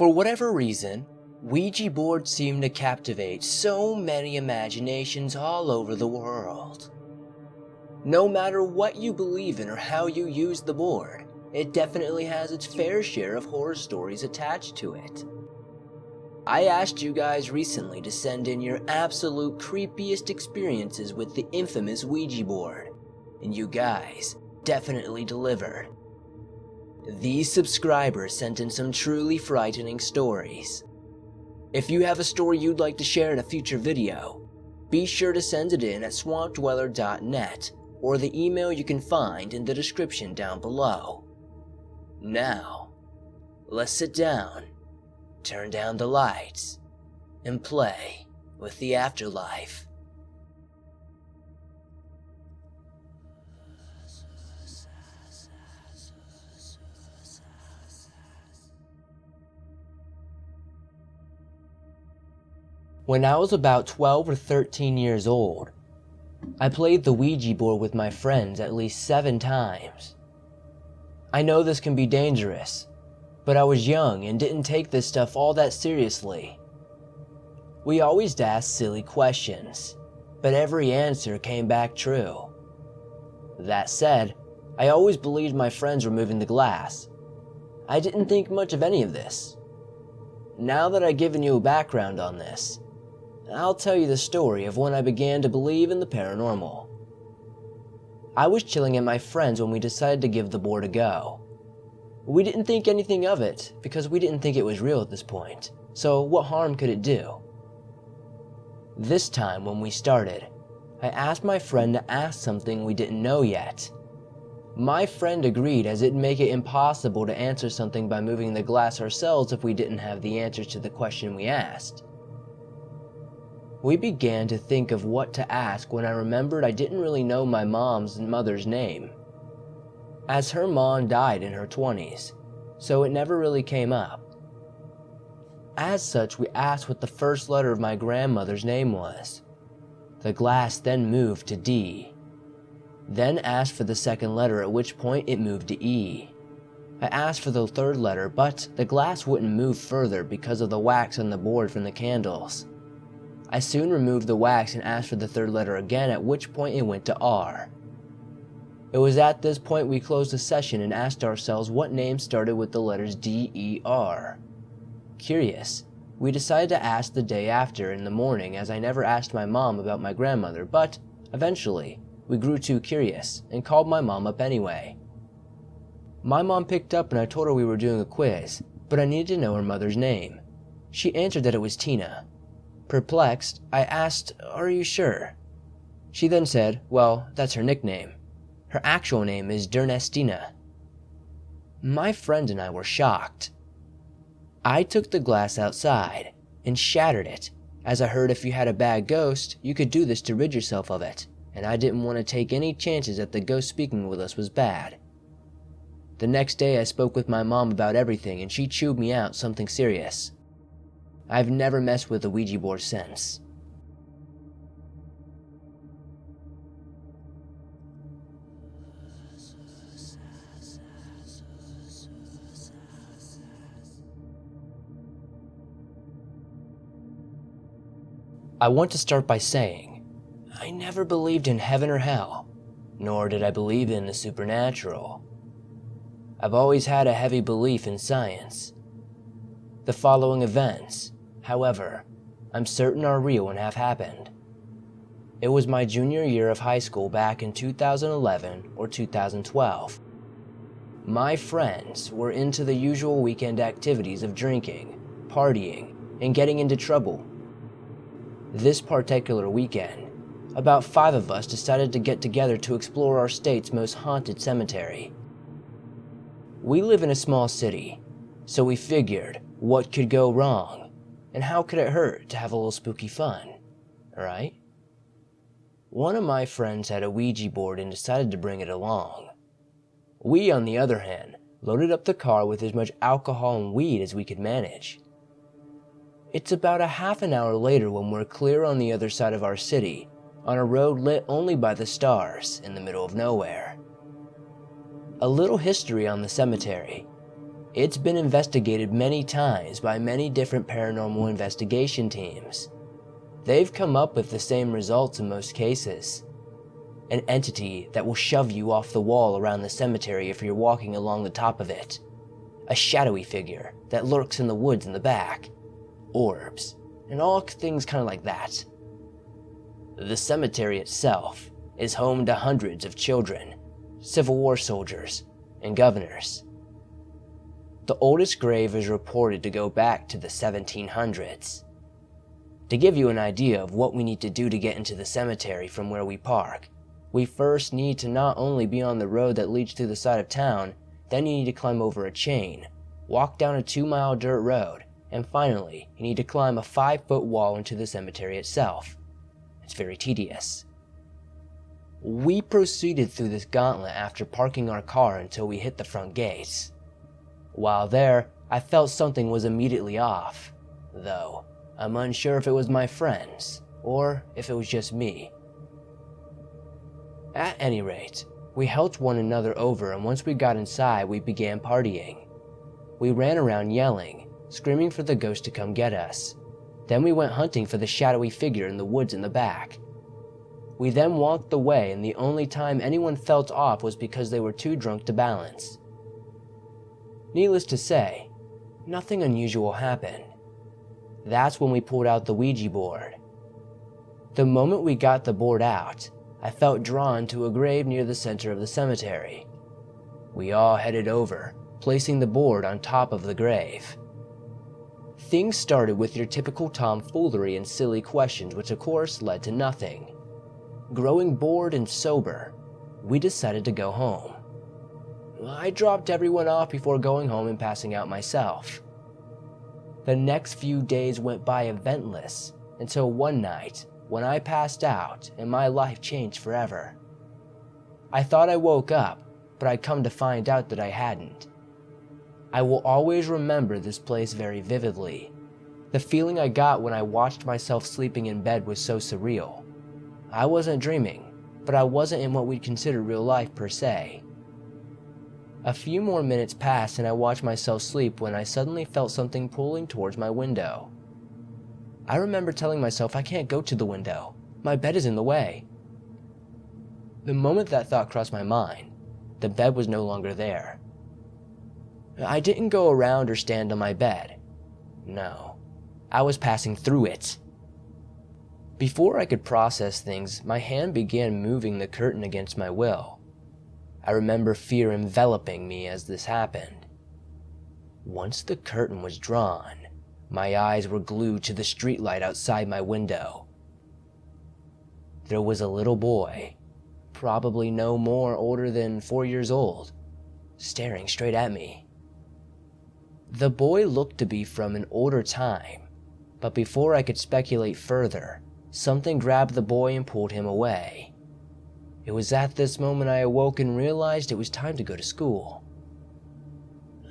For whatever reason, Ouija boards seem to captivate so many imaginations all over the world. No matter what you believe in or how you use the board, it definitely has its fair share of horror stories attached to it. I asked you guys recently to send in your absolute creepiest experiences with the infamous Ouija board, and you guys definitely delivered. These subscribers sent in some truly frightening stories. If you have a story you'd like to share in a future video, be sure to send it in at swampdweller.net or the email you can find in the description down below. Now, let's sit down, turn down the lights, and play with the afterlife. When I was about 12 or 13 years old, I played the Ouija board with my friends at least 7 times. I know this can be dangerous, but I was young and didn't take this stuff all that seriously. We always asked silly questions, but every answer came back true. That said, I always believed my friends were moving the glass. I didn't think much of any of this. Now that I've given you a background on this, I'll tell you the story of when I began to believe in the paranormal. I was chilling at my friend's when we decided to give the board a go. We didn't think anything of it because we didn't think it was real at this point, so what harm could it do? This time when we started, I asked my friend to ask something we didn't know yet. My friend agreed as it'd make it impossible to answer something by moving the glass ourselves if we didn't have the answers to the question we asked. We began to think of what to ask when I remembered I didn't really know my mom's and mother's name, as her mom died in her 20s, so it never really came up. As such, we asked what the first letter of my grandmother's name was. The glass then moved to D, then asked for the second letter, at which point it moved to E. I asked for the third letter, but the glass wouldn't move further because of the wax on the board from the candles. I soon removed the wax and asked for the third letter again, at which point it went to R. It was at this point we closed the session and asked ourselves what name started with the letters D, E, R. Curious, we decided to ask the day after in the morning, as I never asked my mom about my grandmother, but eventually we grew too curious and called my mom up anyway. My mom picked up and I told her we were doing a quiz, but I needed to know her mother's name. She answered that it was Tina. Perplexed, I asked, "Are you sure?" She then said, "Well, that's her nickname. Her actual name is Dernestina." My friend and I were shocked. I took the glass outside and shattered it, as I heard if you had a bad ghost, you could do this to rid yourself of it, and I didn't want to take any chances that the ghost speaking with us was bad. The next day I spoke with my mom about everything and she chewed me out something serious. I've never messed with the Ouija board since. I want to start by saying, I never believed in heaven or hell, nor did I believe in the supernatural. I've always had a heavy belief in science. The following events, however, I'm certain are real and have happened. It was my junior year of high school back in 2011 or 2012. My friends were into the usual weekend activities of drinking, partying, and getting into trouble. This particular weekend, about 5 of us decided to get together to explore our state's most haunted cemetery. We live in a small city, so we figured what could go wrong, and how could it hurt to have a little spooky fun, right? One of my friends had a Ouija board and decided to bring it along. We, on the other hand, loaded up the car with as much alcohol and weed as we could manage. It's about a half an hour later when we're clear on the other side of our city, on a road lit only by the stars in the middle of nowhere. A little history on the cemetery. It's been investigated many times by many different paranormal investigation teams. They've come up with the same results in most cases. An entity that will shove you off the wall around the cemetery if you're walking along the top of it. A shadowy figure that lurks in the woods in the back. Orbs, and all things kind of like that. The cemetery itself is home to hundreds of children, Civil War soldiers, and governors. The oldest grave is reported to go back to the 1700s. To give you an idea of what we need to do to get into the cemetery from where we park, we first need to not only be on the road that leads to the side of town, then you need to climb over a chain, walk down a 2-mile dirt road, and finally, you need to climb a 5-foot wall into the cemetery itself. It's very tedious. We proceeded through this gauntlet after parking our car until we hit the front gates. While there, I felt something was immediately off, though I'm unsure if it was my friends or if it was just me. At any rate, we helped one another over, and once we got inside, we began partying. We ran around yelling, screaming for the ghost to come get us. Then we went hunting for the shadowy figure in the woods in the back. We then walked away, and the only time anyone felt off was because they were too drunk to balance. Needless to say, nothing unusual happened. That's when we pulled out the Ouija board. The moment we got the board out, I felt drawn to a grave near the center of the cemetery. We all headed over, placing the board on top of the grave. Things started with your typical tomfoolery and silly questions, which of course led to nothing. Growing bored and sober, we decided to go home. I dropped everyone off before going home and passing out myself. The next few days went by eventless until one night when I passed out and my life changed forever. I thought I woke up, but I'd come to find out that I hadn't. I will always remember this place very vividly. The feeling I got when I watched myself sleeping in bed was so surreal. I wasn't dreaming, but I wasn't in what we'd consider real life per se. A few more minutes passed and I watched myself sleep when I suddenly felt something pulling towards my window. I remember telling myself I can't go to the window. My bed is in the way. The moment that thought crossed my mind, the bed was no longer there. I didn't go around or stand on my bed. No, I was passing through it. Before I could process things, my hand began moving the curtain against my will. I remember fear enveloping me as this happened. Once the curtain was drawn, my eyes were glued to the streetlight outside my window. There was a little boy, probably no more older than 4 years old, staring straight at me. The boy looked to be from an older time, but before I could speculate further, something grabbed the boy and pulled him away. It was at this moment I awoke and realized it was time to go to school.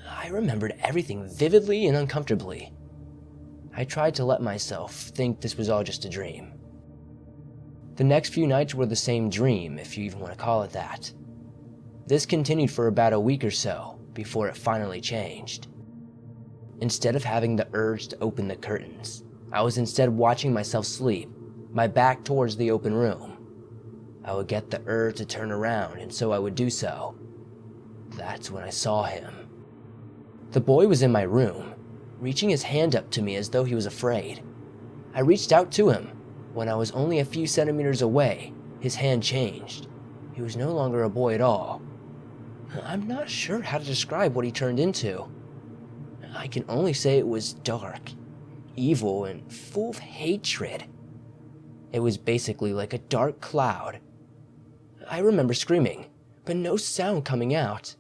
I remembered everything vividly and uncomfortably. I tried to let myself think this was all just a dream. The next few nights were the same dream, if you even want to call it that. This continued for about a week or so, before it finally changed. Instead of having the urge to open the curtains, I was instead watching myself sleep, my back towards the open room. I would get the urge to turn around, and so I would do so. That's when I saw him. The boy was in my room, reaching his hand up to me as though he was afraid. I reached out to him. When I was only a few centimeters away, his hand changed. He was no longer a boy at all. I'm not sure how to describe what he turned into. I can only say it was dark, evil, and full of hatred. It was basically like a dark cloud. I remember screaming, but no sound coming out.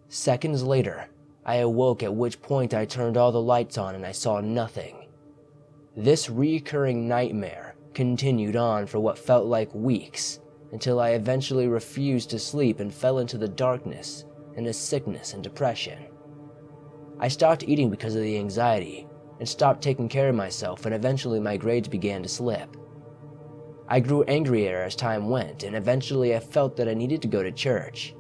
Seconds later, I awoke, at which point I turned all the lights on and I saw nothing. This recurring nightmare continued on for what felt like weeks, until I eventually refused to sleep and fell into the darkness and a sickness and depression. I stopped eating because of the anxiety and stopped taking care of myself, and eventually my grades began to slip. I grew angrier as time went, and eventually I felt that I needed to go to church.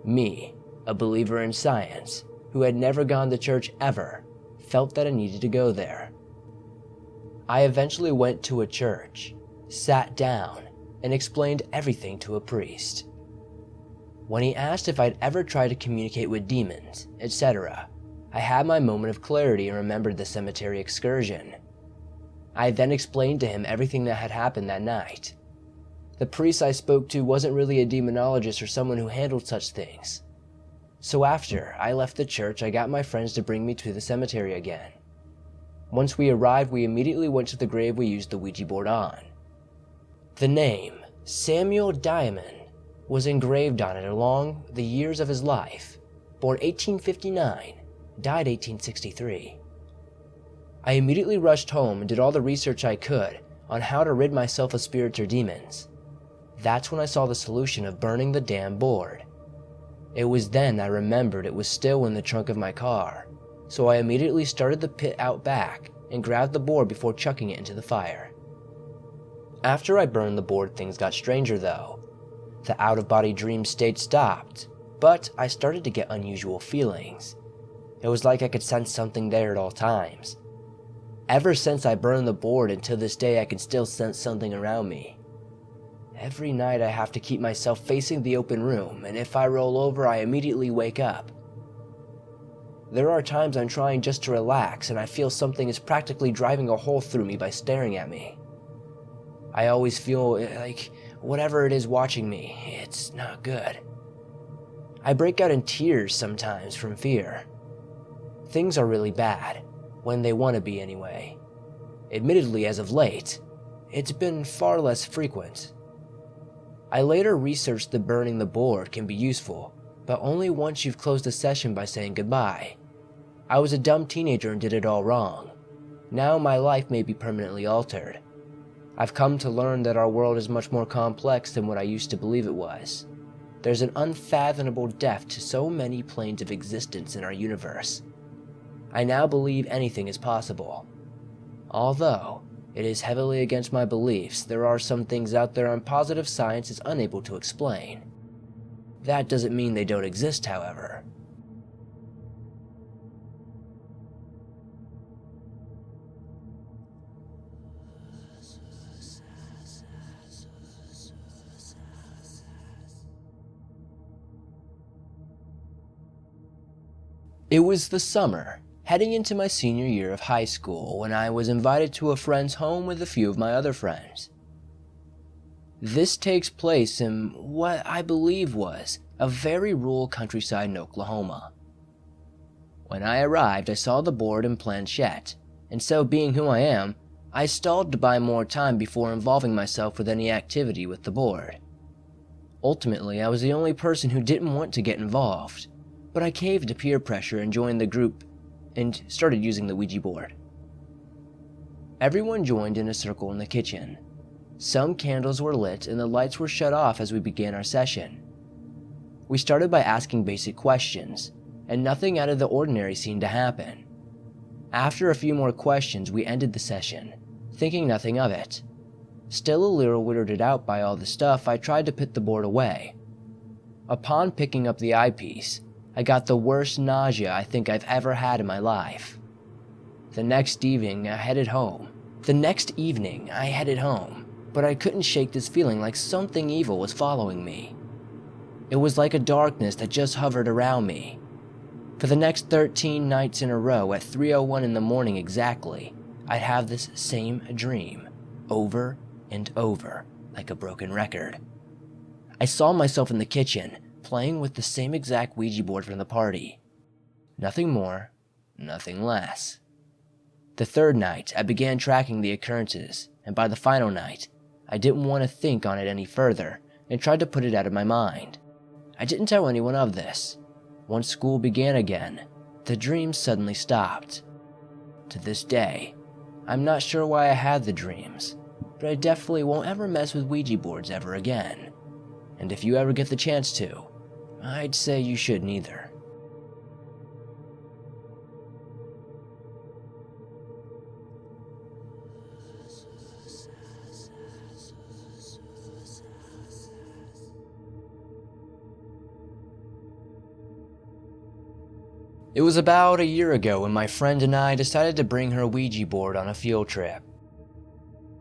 Me, a believer in science, who had never gone to church ever, felt that I needed to go there. I eventually went to a church, sat down, and explained everything to a priest. When he asked if I'd ever tried to communicate with demons, etc., I had my moment of clarity and remembered the cemetery excursion. I then explained to him everything that had happened that night. The priest I spoke to wasn't really a demonologist or someone who handled such things. So after I left the church, I got my friends to bring me to the cemetery again. Once we arrived, we immediately went to the grave we used the Ouija board on. The name, Samuel Diamond, was engraved on it along the years of his life. Born 1859, died 1863. I immediately rushed home and did all the research I could on how to rid myself of spirits or demons. That's when I saw the solution of burning the damn board. It was then I remembered it was still in the trunk of my car, so I immediately started the pit out back and grabbed the board before chucking it into the fire. After I burned the board, things got stranger though. The out-of-body dream state stopped, but I started to get unusual feelings. It was like I could sense something there at all times. Ever since I burned the board and to this day I can still sense something around me. Every night I have to keep myself facing the open room, and if I roll over I immediately wake up. There are times I'm trying just to relax and I feel something is practically driving a hole through me by staring at me. I always feel like whatever it is watching me, it's not good. I break out in tears sometimes from fear. Things are really bad, when they want to be anyway. Admittedly, as of late, it's been far less frequent. I later researched that burning the board can be useful, but only once you've closed a session by saying goodbye. I was a dumb teenager and did it all wrong. Now my life may be permanently altered. I've come to learn that our world is much more complex than what I used to believe it was. There's an unfathomable depth to so many planes of existence in our universe. I now believe anything is possible. Although it is heavily against my beliefs, there are some things out there positive science is unable to explain. That doesn't mean they don't exist, however. It was the summer, heading into my senior year of high school, when I was invited to a friend's home with a few of my other friends. This takes place in what I believe was a very rural countryside in Oklahoma. When I arrived, I saw the board and planchette, and so being who I am, I stalled to buy more time before involving myself with any activity with the board. Ultimately, I was the only person who didn't want to get involved, but I caved to peer pressure and joined the group and started using the Ouija board. Everyone joined in a circle in the kitchen. Some candles were lit and the lights were shut off as we began our session. We started by asking basic questions, and nothing out of the ordinary seemed to happen. After a few more questions, we ended the session, thinking nothing of it. Still a little weirded out by all the stuff, I tried to put the board away. Upon picking up the eyepiece, I got the worst nausea I think I've ever had in my life. The next evening, I headed home, but I couldn't shake this feeling like something evil was following me. It was like a darkness that just hovered around me. For the next 13 nights in a row at 3:01 in the morning exactly, I'd have this same dream, over and over, like a broken record. I saw myself in the kitchen, playing with the same exact Ouija board from the party. Nothing more, nothing less. The third night, I began tracking the occurrences, and by the final night, I didn't want to think on it any further and tried to put it out of my mind. I didn't tell anyone of this. Once school began again, the dreams suddenly stopped. To this day, I'm not sure why I had the dreams, but I definitely won't ever mess with Ouija boards ever again. And if you ever get the chance to, I'd say you shouldn't either. It was about a year ago when my friend and I decided to bring her Ouija board on a field trip.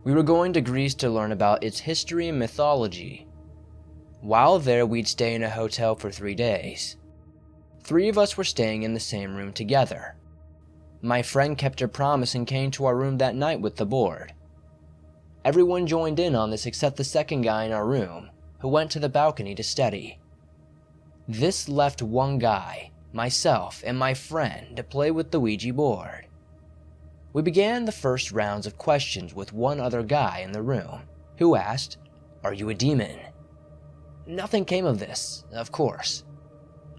We were going to Greece to learn about its history and mythology. While there, we'd stay in a hotel for 3 days. 3 of us were staying in the same room together. My friend kept her promise and came to our room that night with the board. Everyone joined in on this except the second guy in our room, who went to the balcony to study. This left one guy, myself, and my friend to play with the Ouija board. We began the first rounds of questions with one other guy in the room, who asked, "Are you a demon?" Nothing came of this, of course.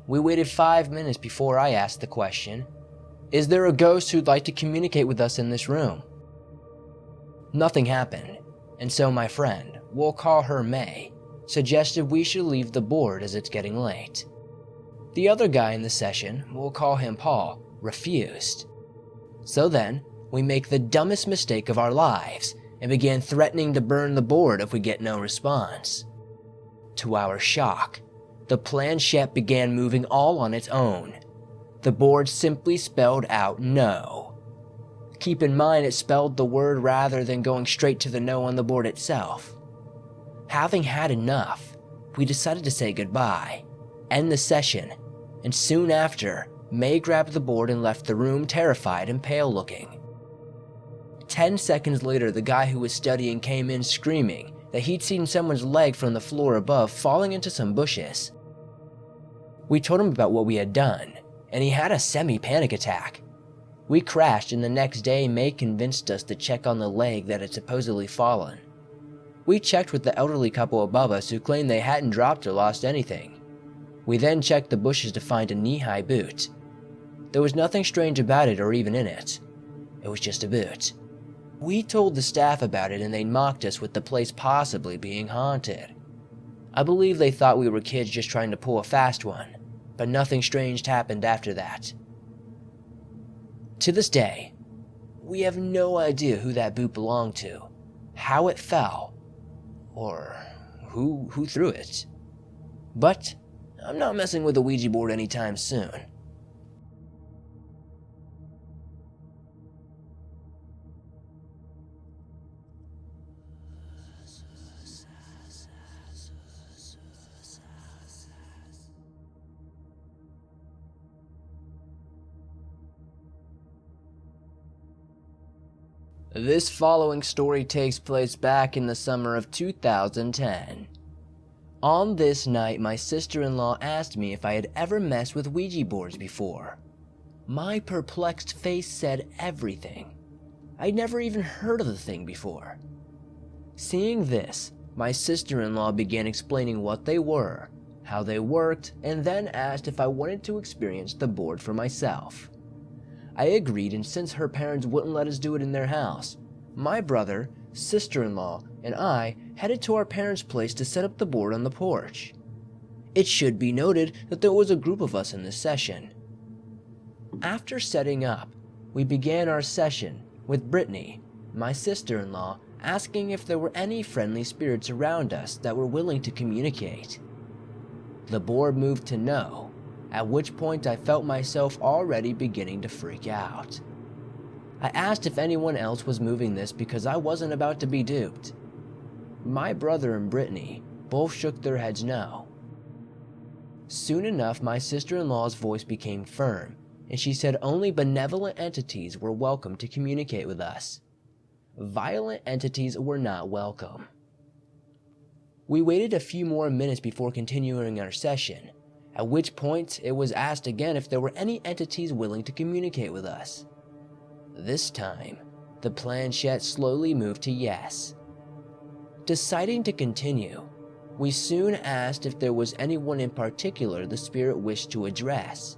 We waited 5 minutes before I asked the question, "Is there a ghost who'd like to communicate with us in this room?" Nothing happened, and so my friend, we'll call her May, suggested we should leave the board as it's getting late. The other guy in the session, we'll call him Paul, refused. So then, we make the dumbest mistake of our lives and began threatening to burn the board if we get no response. To our shock, the planchette began moving all on its own. The board simply spelled out no. Keep in mind it spelled the word rather than going straight to the no on the board itself. Having had enough, we decided to say goodbye, end the session, and soon after, May grabbed the board and left the room terrified and pale looking. 10 seconds later, the guy who was studying came in screaming that he'd seen someone's leg from the floor above falling into some bushes. We told him about what we had done, and he had a semi-panic attack. We crashed, and the next day May convinced us to check on the leg that had supposedly fallen. We checked with the elderly couple above us who claimed they hadn't dropped or lost anything. We then checked the bushes to find a knee-high boot. There was nothing strange about it or even in it. It was just a boot. We told the staff about it and they mocked us with the place possibly being haunted. I believe they thought we were kids just trying to pull a fast one, but nothing strange happened after that. To this day, we have no idea who that boot belonged to, how it fell, or who threw it. But I'm not messing with a Ouija board anytime soon. This following story takes place back in the summer of 2010. On this night, my sister-in-law asked me if I had ever messed with Ouija boards before. My perplexed face said everything. I'd never even heard of the thing before. Seeing this, my sister-in-law began explaining what they were, how they worked, and then asked if I wanted to experience the board for myself. I agreed, and since her parents wouldn't let us do it in their house, my brother, sister-in-law, and I headed to our parents' place to set up the board on the porch. It should be noted that there was a group of us in this session. After setting up, we began our session with Brittany, my sister-in-law, asking if there were any friendly spirits around us that were willing to communicate. The board moved to no, at which point I felt myself already beginning to freak out. I asked if anyone else was moving this because I wasn't about to be duped. My brother and Brittany both shook their heads no. Soon enough, my sister-in-law's voice became firm, and she said only benevolent entities were welcome to communicate with us. Violent entities were not welcome. We waited a few more minutes before continuing our session, at which point it was asked again if there were any entities willing to communicate with us. This time, the planchette slowly moved to yes. Deciding to continue, we soon asked if there was anyone in particular the spirit wished to address.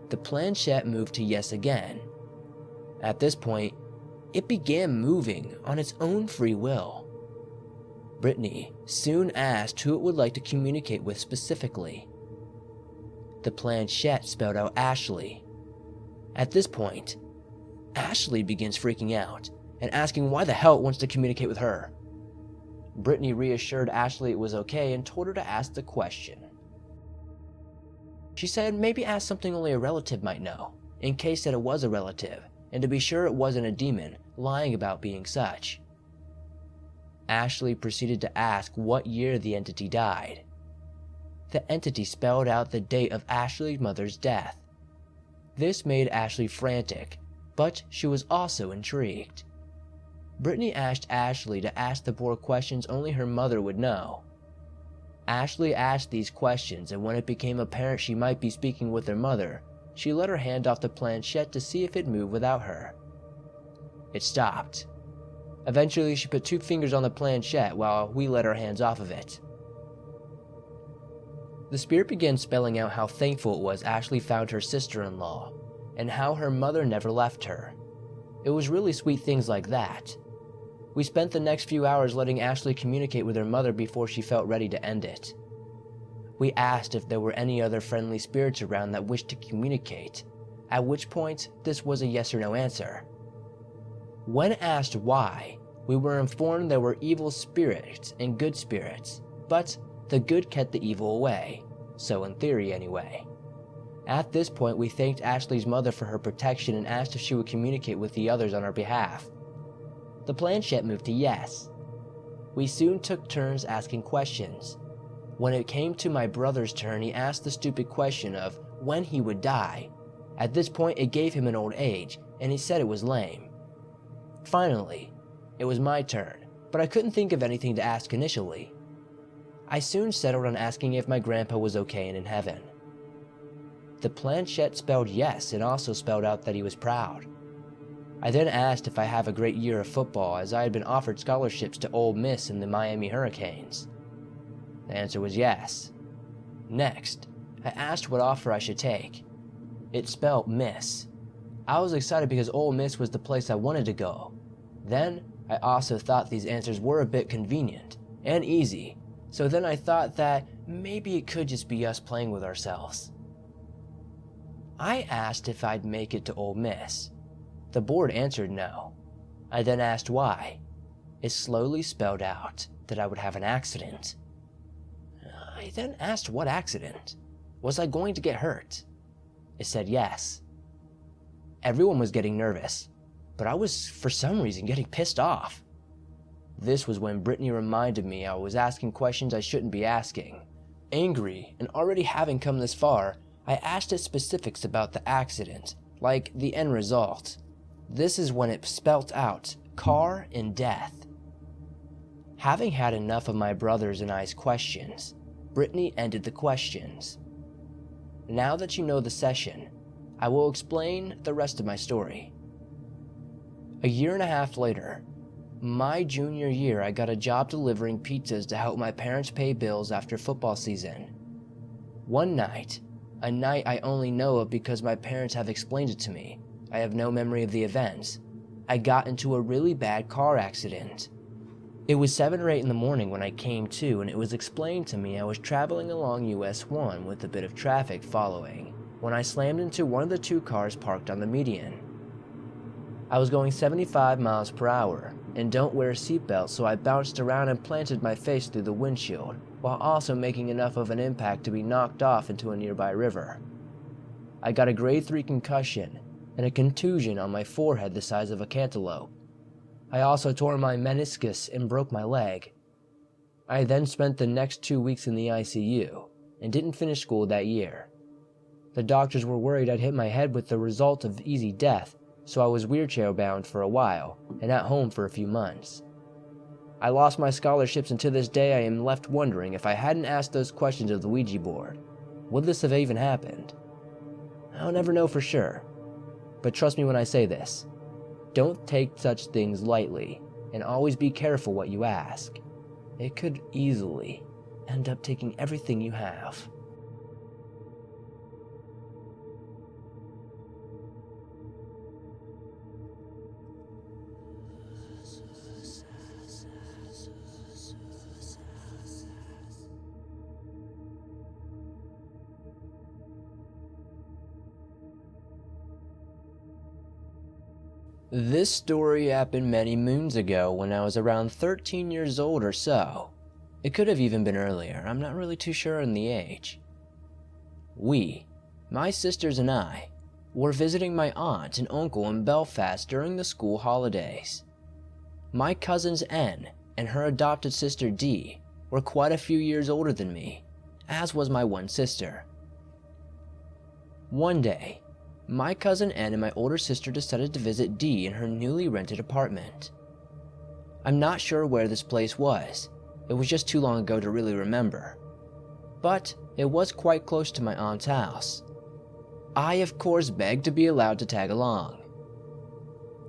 The planchette moved to yes again. At this point, it began moving on its own free will. Brittany soon asked who it would like to communicate with specifically. The planchette spelled out Ashley. At this point, Ashley begins freaking out and asking why the hell it wants to communicate with her. Brittany reassured Ashley it was okay and told her to ask the question. She said maybe ask something only a relative might know, in case that it was a relative, and to be sure it wasn't a demon lying about being such. Ashley proceeded to ask what year the entity died. The entity spelled out the date of Ashley's mother's death. This made Ashley frantic, but she was also intrigued. Brittany asked Ashley to ask the board questions only her mother would know. Ashley asked these questions, and when it became apparent she might be speaking with her mother, she let her hand off the planchette to see if it moved without her. It stopped. Eventually, she put 2 fingers on the planchette while we let our hands off of it. The spirit began spelling out how thankful it was Ashley found her sister-in-law, and how her mother never left her. It was really sweet things like that. We spent the next few hours letting Ashley communicate with her mother before she felt ready to end it. We asked if there were any other friendly spirits around that wished to communicate, at which point this was a yes or no answer. When asked why, we were informed there were evil spirits and good spirits, but the good kept the evil away, so in theory anyway. At this point, we thanked Ashley's mother for her protection and asked if she would communicate with the others on our behalf. The planchette moved to yes. We soon took turns asking questions. When it came to my brother's turn, he asked the stupid question of when he would die. At this point, it gave him an old age, and he said it was lame. Finally, it was my turn, but I couldn't think of anything to ask initially. I soon settled on asking if my grandpa was okay and in heaven. The planchette spelled yes and also spelled out that he was proud. I then asked if I have a great year of football, as I had been offered scholarships to Ole Miss and the Miami Hurricanes. The answer was yes. Next, I asked what offer I should take. It spelled Miss. I was excited because Ole Miss was the place I wanted to go. Then, I also thought these answers were a bit convenient and easy, so then I thought that maybe it could just be us playing with ourselves. I asked if I'd make it to Ole Miss. The board answered no. I then asked why. It slowly spelled out that I would have an accident. I then asked what accident. Was I going to get hurt? It said yes. Everyone was getting nervous, but I was for some reason getting pissed off. This was when Brittany reminded me I was asking questions I shouldn't be asking. Angry, and already having come this far, I asked it specifics about the accident, like the end result. This is when it spelt out car and death. Having had enough of my brother's and I's questions, Brittany ended the questions. Now that you know the session, I will explain the rest of my story. A year and a half later, my junior year, I got a job delivering pizzas to help my parents pay bills after football season. One night, a night I only know of because my parents have explained it to me, I have no memory of the events, I got into a really bad car accident. It was 7 or 8 in the morning when I came to, and it was explained to me I was traveling along US 1 with a bit of traffic following, when I slammed into one of the 2 cars parked on the median. I was going 75 miles per hour, and don't wear a seatbelt, so I bounced around and planted my face through the windshield, while also making enough of an impact to be knocked off into a nearby river. I got a grade 3 concussion, and a contusion on my forehead the size of a cantaloupe. I also tore my meniscus and broke my leg. I then spent the next 2 weeks in the ICU, and didn't finish school that year. The doctors were worried I'd hit my head with the result of easy death, so I was wheelchair bound for a while, and at home for a few months. I lost my scholarships, and to this day I am left wondering if I hadn't asked those questions of the Ouija board, would this have even happened? I'll never know for sure, but trust me when I say this. Don't take such things lightly, and always be careful what you ask. It could easily end up taking everything you have. This story happened many moons ago when I was around 13 years old or so. It could have even been earlier, I'm not really too sure on the age. my sisters and I, were visiting my aunt and uncle in Belfast during the school holidays. My cousins N and her adopted sister D were quite a few years older than me, as was my one sister. One day, my cousin N and my older sister decided to visit D in her newly rented apartment. I'm not sure where this place was. It was just too long ago to really remember. But it was quite close to my aunt's house. I, of course, begged to be allowed to tag along.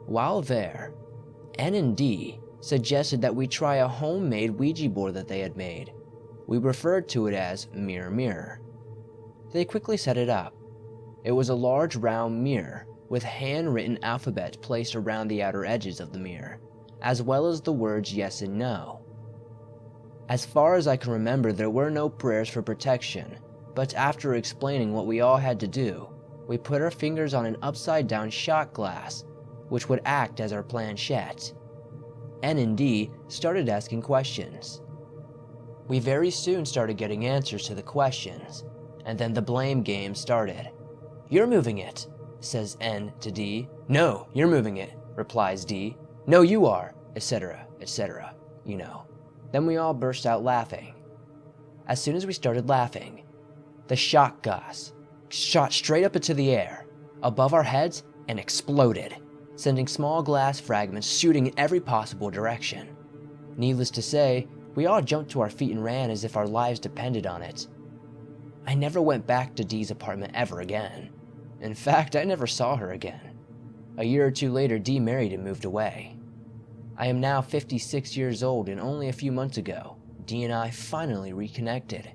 While there, N and D suggested that we try a homemade Ouija board that they had made. We referred to it as Mirror Mirror. They quickly set it up. It was a large round mirror with handwritten alphabets placed around the outer edges of the mirror, as well as the words yes and no. As far as I can remember, there were no prayers for protection, but after explaining what we all had to do, we put our fingers on an upside-down shot glass, which would act as our planchette. N and D started asking questions. We very soon started getting answers to the questions, and then the blame game started. "You're moving it," says N to D. "No, you're moving it," replies D. "No, you are," etc., etc., you know. Then we all burst out laughing. As soon as we started laughing, the shot glass shot straight up into the air, above our heads, and exploded, sending small glass fragments shooting in every possible direction. Needless to say, we all jumped to our feet and ran as if our lives depended on it. I never went back to Dee's apartment ever again. In fact, I never saw her again. A year or two later, Dee married and moved away. I am now 56 years old, and only a few months ago, Dee and I finally reconnected.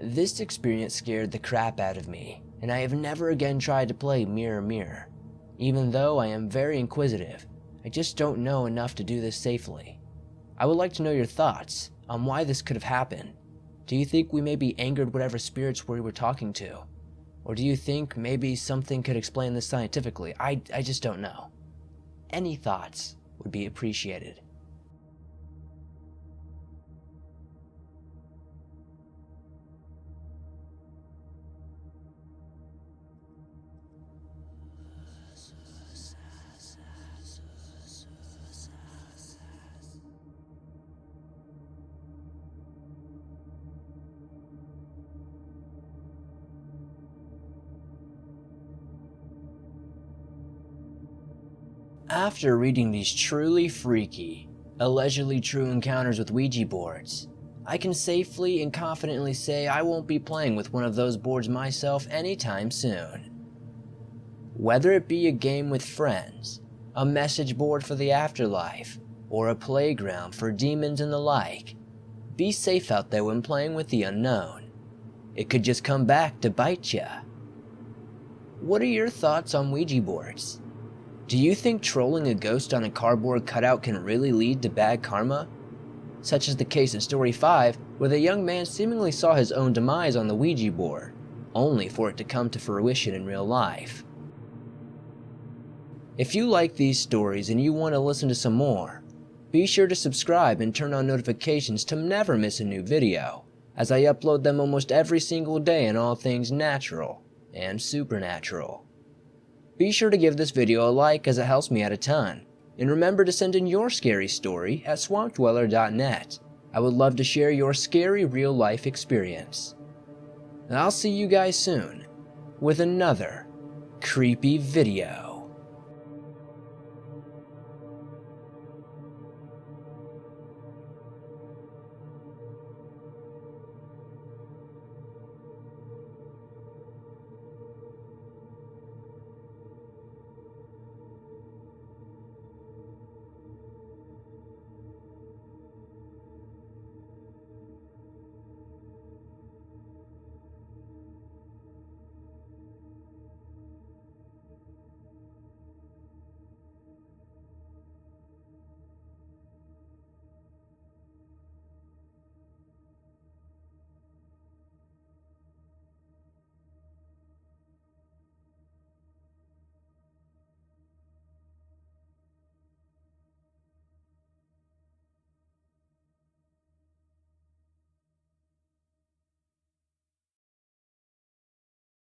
This experience scared the crap out of me, and I have never again tried to play Mirror Mirror. Even though I am very inquisitive, I just don't know enough to do this safely. I would like to know your thoughts on why this could have happened. Do you think we maybe angered whatever spirits we were talking to? Or do you think maybe something could explain this scientifically? I just don't know. Any thoughts would be appreciated. After reading these truly freaky, allegedly true encounters with Ouija boards, I can safely and confidently say I won't be playing with one of those boards myself anytime soon. Whether it be a game with friends, a message board for the afterlife, or a playground for demons and the like, be safe out there when playing with the unknown. It could just come back to bite ya. What are your thoughts on Ouija boards? Do you think trolling a ghost on a cardboard cutout can really lead to bad karma? Such as the case in Story 5, where the young man seemingly saw his own demise on the Ouija board, only for it to come to fruition in real life. If you like these stories and you want to listen to some more, be sure to subscribe and turn on notifications to never miss a new video, as I upload them almost every single day on all things natural and supernatural. Be sure to give this video a like as it helps me out a ton, and remember to send in your scary story at swampdweller.net. I would love to share your scary real-life experience. And I'll see you guys soon with another creepy video.